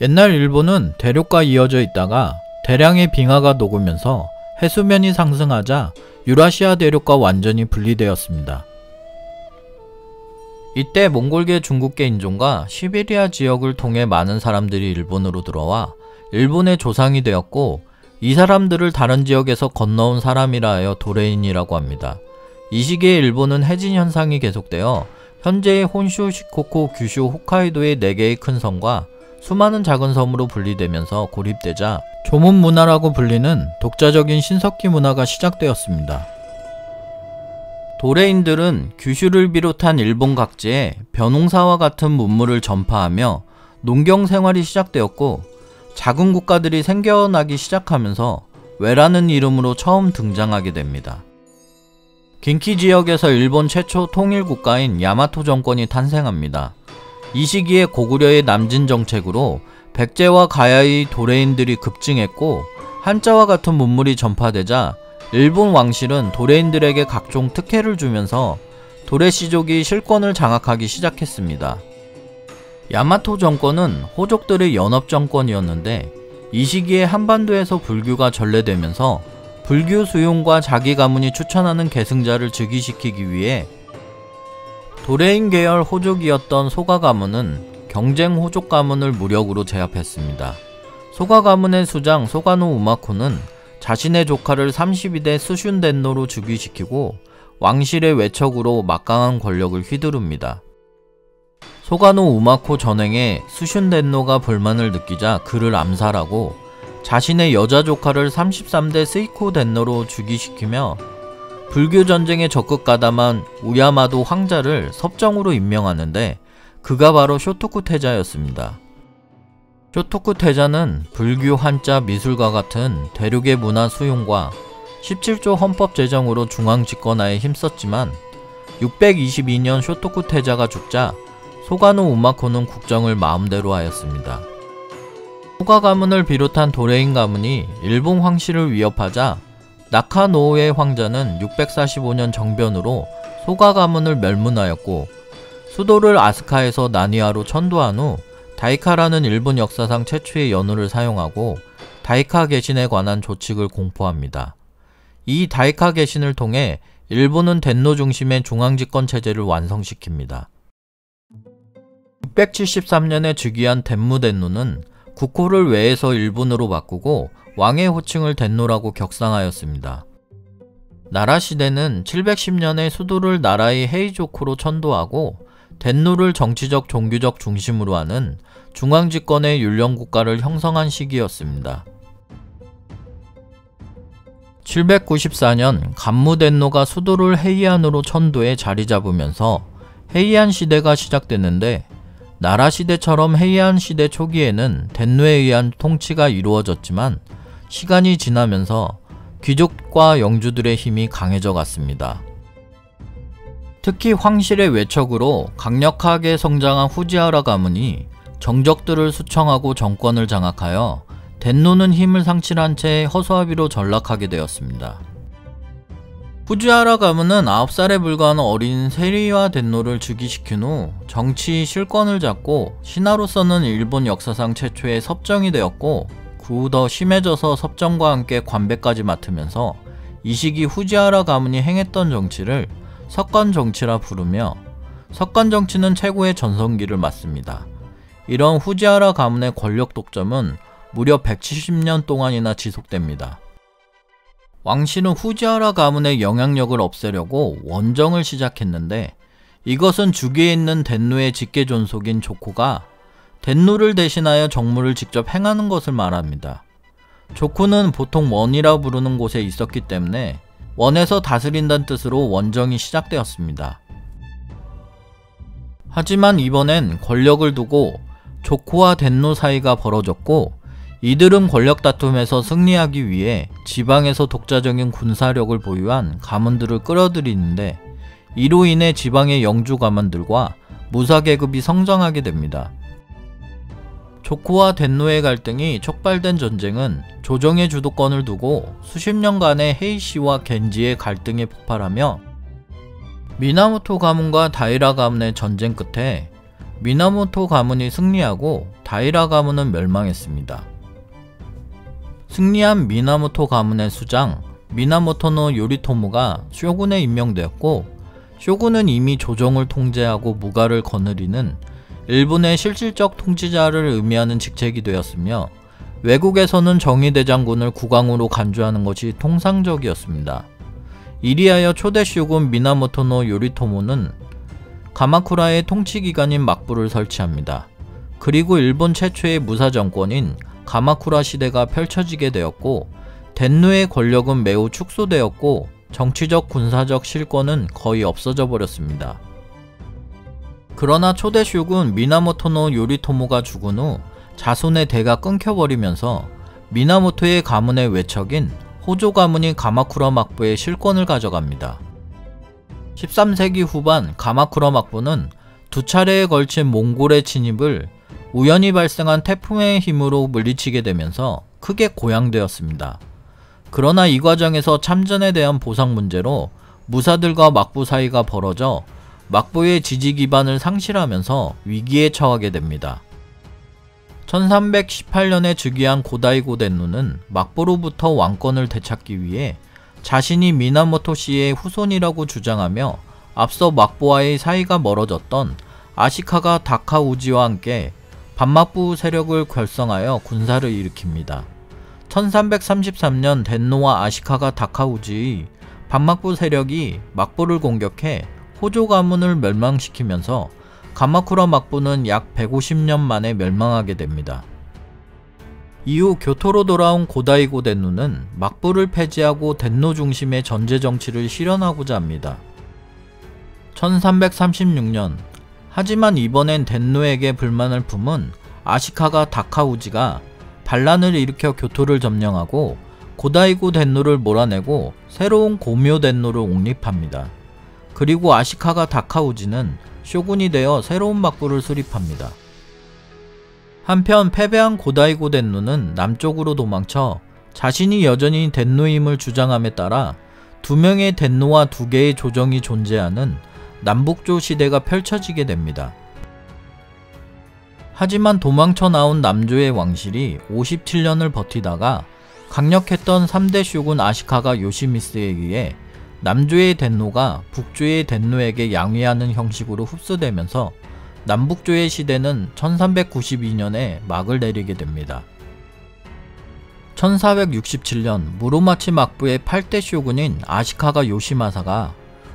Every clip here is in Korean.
옛날 일본은 대륙과 이어져 있다가 대량의 빙하가 녹으면서 해수면이 상승하자 유라시아 대륙과 완전히 분리되었습니다. 이때 몽골계 중국계 인종과 시베리아 지역을 통해 많은 사람들이 일본으로 들어와 일본의 조상이 되었고, 이 사람들을 다른 지역에서 건너온 사람이라 하여 도레인이라고 합니다. 이 시기에 일본은 해진 현상이 계속되어 현재의 혼슈, 시코쿠, 규슈, 홋카이도의 4개의 큰 섬과 수많은 작은 섬으로 분리되면서 고립되자 조문 문화라고 불리는 독자적인 신석기 문화가 시작되었습니다. 도레인들은 규슈를 비롯한 일본 각지에 벼농사와 같은 문물을 전파하며 농경 생활이 시작되었고, 작은 국가들이 생겨나기 시작하면서 외라는 이름으로 처음 등장하게 됩니다. 긴키 지역에서 일본 최초 통일 국가인 야마토 정권이 탄생합니다. 이 시기에 고구려의 남진 정책으로 백제와 가야의 도레인들이 급증했고, 한자와 같은 문물이 전파되자 일본 왕실은 도레인들에게 각종 특혜를 주면서 도레시족이 실권을 장악하기 시작했습니다. 야마토 정권은 호족들의 연합정권이었는데, 이 시기에 한반도에서 불교가 전래되면서 불교 수용과 자기 가문이 추천하는 계승자를 즉위시키기 위해 도레인 계열 호족이었던 소가 가문은 경쟁 호족 가문을 무력으로 제압했습니다. 소가 가문의 수장 소가노 우마코는 자신의 조카를 32대 수슌덴노로 즉위시키고 왕실의 외척으로 막강한 권력을 휘두릅니다. 소가노 우마코 전행에 수슌덴노가 불만을 느끼자 그를 암살하고 자신의 여자 조카를 33대 스이코 덴노로 즉위시키며 불교 전쟁에 적극 가담한 우야마도 황자를 섭정으로 임명하는데, 그가 바로 쇼토쿠 태자였습니다. 쇼토쿠 태자는 불교, 한자, 미술과 같은 대륙의 문화 수용과 17조 헌법 제정으로 중앙 집권하에 힘썼지만 622년 쇼토쿠 태자가 죽자 소가노 우마코는 국정을 마음대로 하였습니다. 소가 가문을 비롯한 도레인 가문이 일본 황실을 위협하자 나카노우의 황자는 645년 정변으로 소가 가문을 멸문하였고, 수도를 아스카에서 나니아로 천도한 후 다이카라는 일본 역사상 최초의 연호를 사용하고 다이카 개신에 관한 조칙을 공포합니다. 이 다이카 개신을 통해 일본은 덴노 중심의 중앙집권 체제를 완성시킵니다. 673년에 즉위한 덴무덴노는 국호를 외에서 일본으로 바꾸고 왕의 호칭을 덴노라고 격상하였습니다. 나라 시대는 710년에 수도를 나라의 헤이조쿠로 천도하고 덴노를 정치적 종교적 중심으로 하는 중앙집권의 율령국가를 형성한 시기였습니다. 794년 간무덴노가 수도를 헤이안으로 천도해 자리 잡으면서 헤이안 시대가 시작됐는데, 나라 시대처럼 헤이안 시대 초기에는 덴노에 의한 통치가 이루어졌지만 시간이 지나면서 귀족과 영주들의 힘이 강해져 갔습니다. 특히 황실의 외척으로 강력하게 성장한 후지하라 가문이 정적들을 수청하고 정권을 장악하여 덴노는 힘을 상실한 채 허수아비로 전락하게 되었습니다. 후지하라 가문은 9살에 불과한 어린 세리와 덴노를 즉위시킨 후 정치 실권을 잡고 신하로서는 일본 역사상 최초의 섭정이 되었고, 그 후 더 심해져서 섭정과 함께 관배까지 맡으면서 이 시기 후지하라 가문이 행했던 정치를 석관정치라 부르며, 석관정치는 최고의 전성기를 맞습니다. 이런 후지하라 가문의 권력 독점은 무려 170년 동안이나 지속됩니다. 왕실은 후지하라 가문의 영향력을 없애려고 원정을 시작했는데, 이것은 주기에 있는 덴노의 직계 존속인 조코가 덴노를 대신하여 정무를 직접 행하는 것을 말합니다. 조코는 보통 원이라 부르는 곳에 있었기 때문에 원에서 다스린다는 뜻으로 원정이 시작되었습니다. 하지만 이번엔 권력을 두고 조코와 덴노 사이가 벌어졌고, 이들은 권력 다툼에서 승리하기 위해 지방에서 독자적인 군사력을 보유한 가문들을 끌어들이는데, 이로 인해 지방의 영주 가문들과 무사계급이 성장하게 됩니다. 조코와 덴노의 갈등이 촉발된 전쟁은 조정의 주도권을 두고 수십 년간의 헤이시와 겐지의 갈등이 폭발하며 미나모토 가문과 다이라 가문의 전쟁 끝에 미나모토 가문이 승리하고 다이라 가문은 멸망했습니다. 승리한 미나모토 가문의 수장 미나모토노 요리토모가 쇼군에 임명되었고, 쇼군은 이미 조정을 통제하고 무가를 거느리는 일본의 실질적 통치자를 의미하는 직책이 되었으며, 외국에서는 정의대장군을 국왕으로 간주하는 것이 통상적이었습니다. 이리하여 초대 쇼군 미나모토노 요리토모는 가마쿠라의 통치기관인 막부를 설치합니다. 그리고 일본 최초의 무사정권인 가마쿠라 시대가 펼쳐지게 되었고, 덴노의 권력은 매우 축소되었고 정치적 군사적 실권은 거의 없어져 버렸습니다. 그러나 초대 쇼군 미나모토노 요리토모가 죽은 후 자손의 대가 끊겨버리면서 미나모토의 가문의 외척인 호조 가문이 가마쿠라 막부의 실권을 가져갑니다. 13세기 후반 가마쿠라 막부는 두 차례에 걸친 몽골의 진입을 우연히 발생한 태풍의 힘으로 물리치게 되면서 크게 고양되었습니다. 그러나 이 과정에서 참전에 대한 보상 문제로 무사들과 막부 사이가 벌어져 막부의 지지 기반을 상실하면서 위기에 처하게 됩니다. 1318년에 즉위한 고다이고 덴노는 막부로부터 왕권을 되찾기 위해 자신이 미나모토 씨의 후손이라고 주장하며 앞서 막부와의 사이가 멀어졌던 아시카가 다카우지와 함께 반막부 세력을 결성하여 군사를 일으킵니다. 1333년 덴노와 아시카가 다카우지의 반막부 세력이 막부를 공격해 호조 가문을 멸망시키면서 가마쿠라 막부는 약 150년 만에 멸망하게 됩니다. 이후 교토로 돌아온 고다이고 덴노는 막부를 폐지하고 덴노 중심의 전제 정치를 실현하고자 합니다. 1336년, 하지만 이번엔 덴노에게 불만을 품은 아시카가 다카우지가 반란을 일으켜 교토를 점령하고 고다이고 덴노를 몰아내고 새로운 고묘 덴노를 옹립합니다. 그리고 아시카가 다카우지는 쇼군이 되어 새로운 막부를 수립합니다. 한편 패배한 고다이고 덴노는 남쪽으로 도망쳐 자신이 여전히 덴노임을 주장함에 따라 두 명의 덴노와 두 개의 조정이 존재하는 남북조 시대가 펼쳐지게 됩니다. 하지만 도망쳐 나온 남조의 왕실이 57년을 버티다가 강력했던 3대 쇼군 아시카가 요시미스에 의해 남조의 덴노가 북조의 덴노에게 양위하는 형식으로 흡수되면서 남북조의 시대는 1392년에 막을 내리게 됩니다. 1467년 무로마치 막부의 8대 쇼군인 아시카가 요시마사가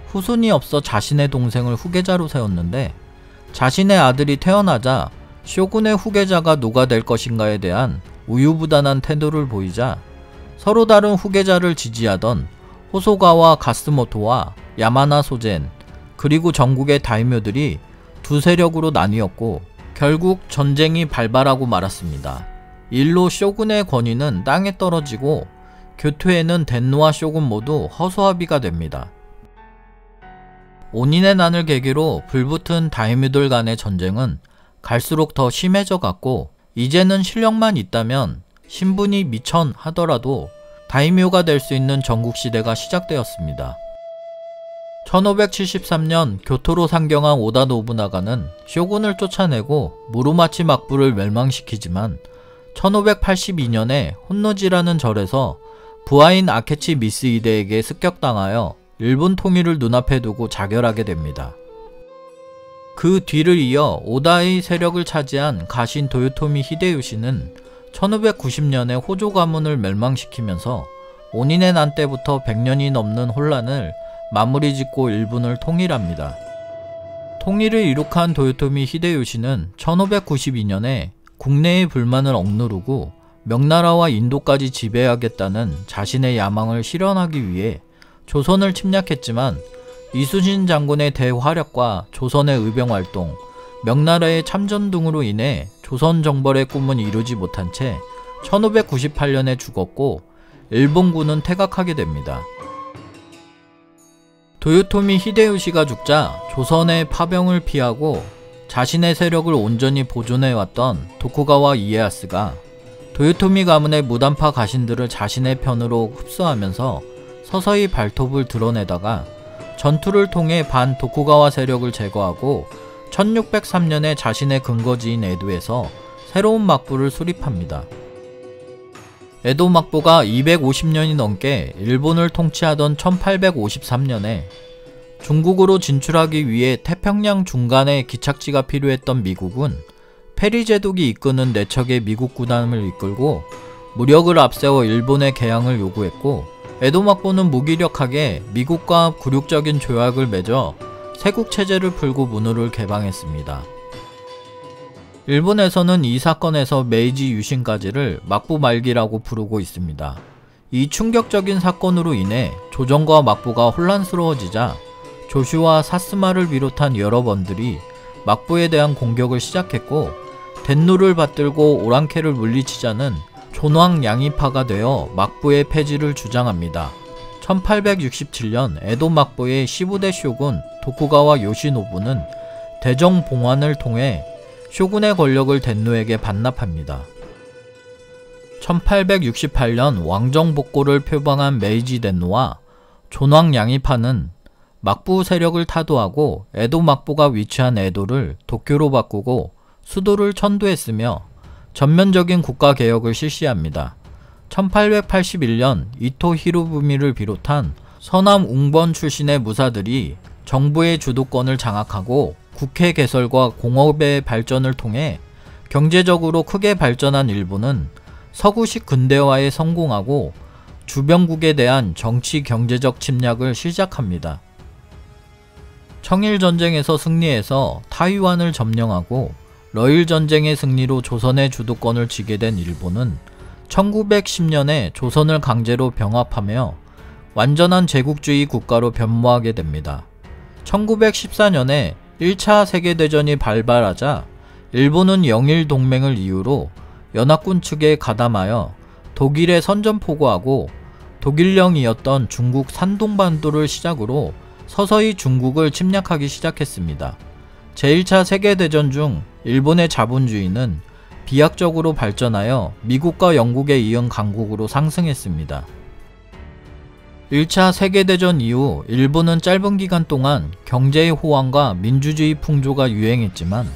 후손이 없어 자신의 동생을 후계자로 세웠는데, 자신의 아들이 태어나자 쇼군의 후계자가 누가 될 것인가에 대한 우유부단한 태도를 보이자 서로 다른 후계자를 지지하던 호소가와 가스모토와 야마나 소젠, 그리고 전국의 다이묘들이 두 세력으로 나뉘었고 결국 전쟁이 발발하고 말았습니다. 일로 쇼군의 권위는 땅에 떨어지고 교토에는 덴노와 쇼군 모두 허수아비가 됩니다. 온인의 난을 계기로 불붙은 다이묘들 간의 전쟁은 갈수록 더 심해져 갔고, 이제는 실력만 있다면 신분이 미천 하더라도 다이묘가 될 수 있는 전국시대가 시작되었습니다. 1573년 교토로 상경한 오다 노부나가는 쇼군을 쫓아내고 무로마치 막부를 멸망시키지만 1582년에 혼노지라는 절에서 부하인 아케치 미스히데에게 습격당하여 일본 통일을 눈앞에 두고 자결하게 됩니다. 그 뒤를 이어 오다의 세력을 차지한 가신 도요토미 히데요시는 1590년에 호조 가문을 멸망시키면서 온인의 난 때부터 100년이 넘는 혼란을 마무리 짓고 일본을 통일합니다. 통일을 이룩한 도요토미 히데요시는 1592년에 국내의 불만을 억누르고 명나라와 인도까지 지배하겠다는 자신의 야망을 실현하기 위해 조선을 침략했지만 이순신 장군의 대화력과 조선의 의병활동, 명나라의 참전 등으로 인해 조선 정벌의 꿈은 이루지 못한 채 1598년에 죽었고 일본군은 퇴각하게 됩니다. 도요토미 히데요시가 죽자 조선의 파병을 피하고 자신의 세력을 온전히 보존해왔던 도쿠가와 이에야스가 도요토미 가문의 무단파 가신들을 자신의 편으로 흡수하면서 서서히 발톱을 드러내다가 전투를 통해 반 도쿠가와 세력을 제거하고 1603년에 자신의 근거지인 에도에서 새로운 막부를 수립합니다. 에도 막부가 250년이 넘게 일본을 통치하던 1853년에 중국으로 진출하기 위해 태평양 중간에 기착지가 필요했던 미국은 페리 제독이 이끄는 4척의 미국 군함을 이끌고 무력을 앞세워 일본의 개항을 요구했고, 에도 막부는 무기력하게 미국과 굴욕적인 조약을 맺어 세국 체제를 풀고 문호를 개방했습니다. 일본에서는 이 사건에서 메이지 유신까지를 막부 말기라고 부르고 있습니다. 이 충격적인 사건으로 인해 조정과 막부가 혼란스러워지자 조슈와 사스마를 비롯한 여러 번들이 막부에 대한 공격을 시작했고, 덴노를 받들고 오랑캐를 물리치자는 존왕 양이파가 되어 막부의 폐지를 주장합니다. 1867년 에도 막부의 15대 쇼군 도쿠가와 요시노부는 대정 봉환을 통해 쇼군의 권력을 덴노에게 반납합니다. 1868년 왕정 복고를 표방한 메이지 덴노와 존왕 양이파는 막부 세력을 타도하고 에도 막부가 위치한 에도를 도쿄로 바꾸고 수도를 천도했으며 전면적인 국가개혁을 실시합니다. 1881년 이토 히로부미를 비롯한 서남 웅번 출신의 무사들이 정부의 주도권을 장악하고 국회 개설과 공업의 발전을 통해 경제적으로 크게 발전한 일본은 서구식 근대화에 성공하고 주변국에 대한 정치 경제적 침략을 시작합니다. 청일전쟁에서 승리해서 타이완을 점령하고 러일전쟁의 승리로 조선의 주도권을 쥐게 된 일본은 1910년에 조선을 강제로 병합하며 완전한 제국주의 국가로 변모하게 됩니다. 1914년에 1차 세계대전이 발발하자 일본은 영일 동맹을 이유로 연합군 측에 가담하여 독일에 선전포고하고 독일령이었던 중국 산동반도를 시작으로 서서히 중국을 침략하기 시작했습니다. 제1차 세계대전 중 일본의 자본주의는 비약적으로 발전하여 미국과 영국에 이은 강국으로 상승했습니다. 1차 세계대전 이후 일본은 짧은 기간 동안 경제의 호황과 민주주의 풍조가 유행했지만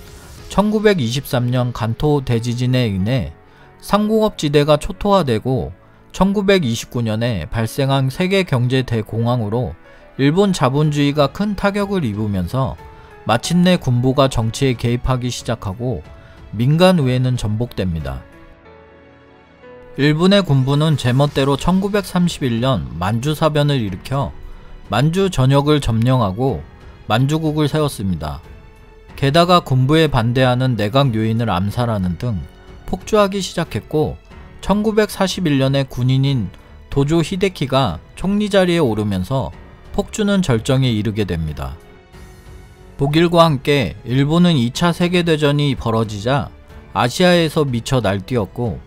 1923년 간토 대지진에 인해 상공업지대가 초토화되고 1929년에 발생한 세계 경제 대공황으로 일본 자본주의가 큰 타격을 입으면서 마침내 군부가 정치에 개입하기 시작하고 민간의회는 전복됩니다. 일본의 군부는 제멋대로 1931년 만주사변을 일으켜 만주 전역을 점령하고 만주국을 세웠습니다. 게다가 군부에 반대하는 내각 요인을 암살하는 등 폭주하기 시작했고 1941년에 군인인 도조 히데키가 총리 자리에 오르면서 폭주는 절정에 이르게 됩니다. 독일과 함께 일본은 2차 세계대전이 벌어지자 아시아에서 미쳐 날뛰었고,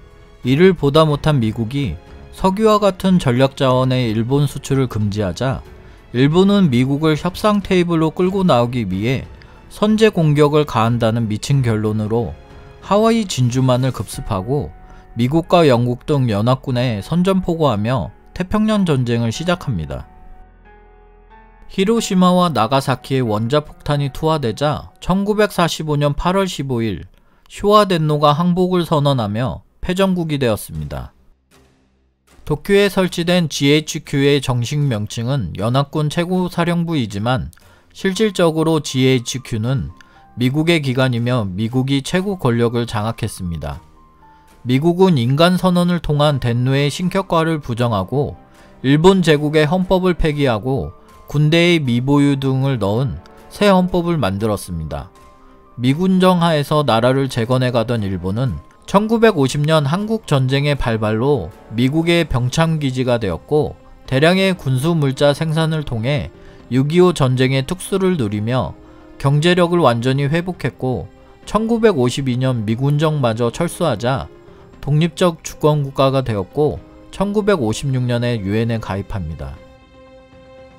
이를 보다 못한 미국이 석유와 같은 전략자원의 일본 수출을 금지하자 일본은 미국을 협상 테이블로 끌고 나오기 위해 선제 공격을 가한다는 미친 결론으로 하와이 진주만을 급습하고 미국과 영국 등 연합군에 선전포고하며 태평양 전쟁을 시작합니다. 히로시마와 나가사키의 원자폭탄이 투하되자 1945년 8월 15일 쇼와 덴노가 항복을 선언하며 패전국이 되었습니다. 도쿄에 설치된 GHQ의 정식 명칭은 연합군 최고사령부이지만 실질적으로 GHQ는 미국의 기관이며 미국이 최고 권력을 장악했습니다. 미국은 인간선언을 통한 덴노의 신격화를 부정하고 일본 제국의 헌법을 폐기하고 군대의 미보유 등을 넣은 새 헌법을 만들었습니다. 미군정 하에서 나라를 재건해가던 일본은 1950년 한국전쟁의 발발로 미국의 병참기지가 되었고, 대량의 군수물자 생산을 통해 6.25 전쟁의 특수를 누리며 경제력을 완전히 회복했고, 1952년 미군정마저 철수하자 독립적 주권국가가 되었고 1956년에 유엔에 가입합니다.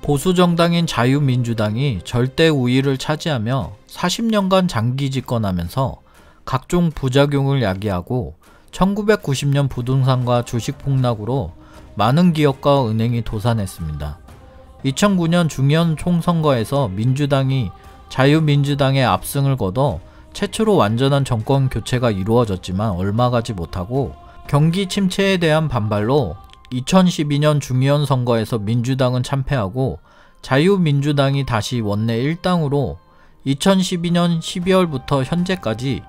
보수정당인 자유민주당이 절대 우위를 차지하며 40년간 장기 집권하면서 각종 부작용을 야기하고 1990년 부동산과 주식 폭락으로 많은 기업과 은행이 도산했습니다. 2009년 중의원 총선거에서 민주당이 자유민주당의 압승을 거둬 최초로 완전한 정권 교체가 이루어졌지만 얼마 가지 못하고 경기 침체에 대한 반발로 2012년 중의원 선거에서 민주당은 참패하고 자유민주당이 다시 원내 1당으로 2012년 12월부터 현재까지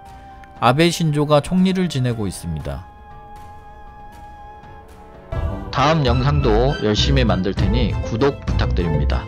아베 신조가 총리를 지내고 있습니다. 다음 영상도 열심히 만들 테니 구독 부탁드립니다.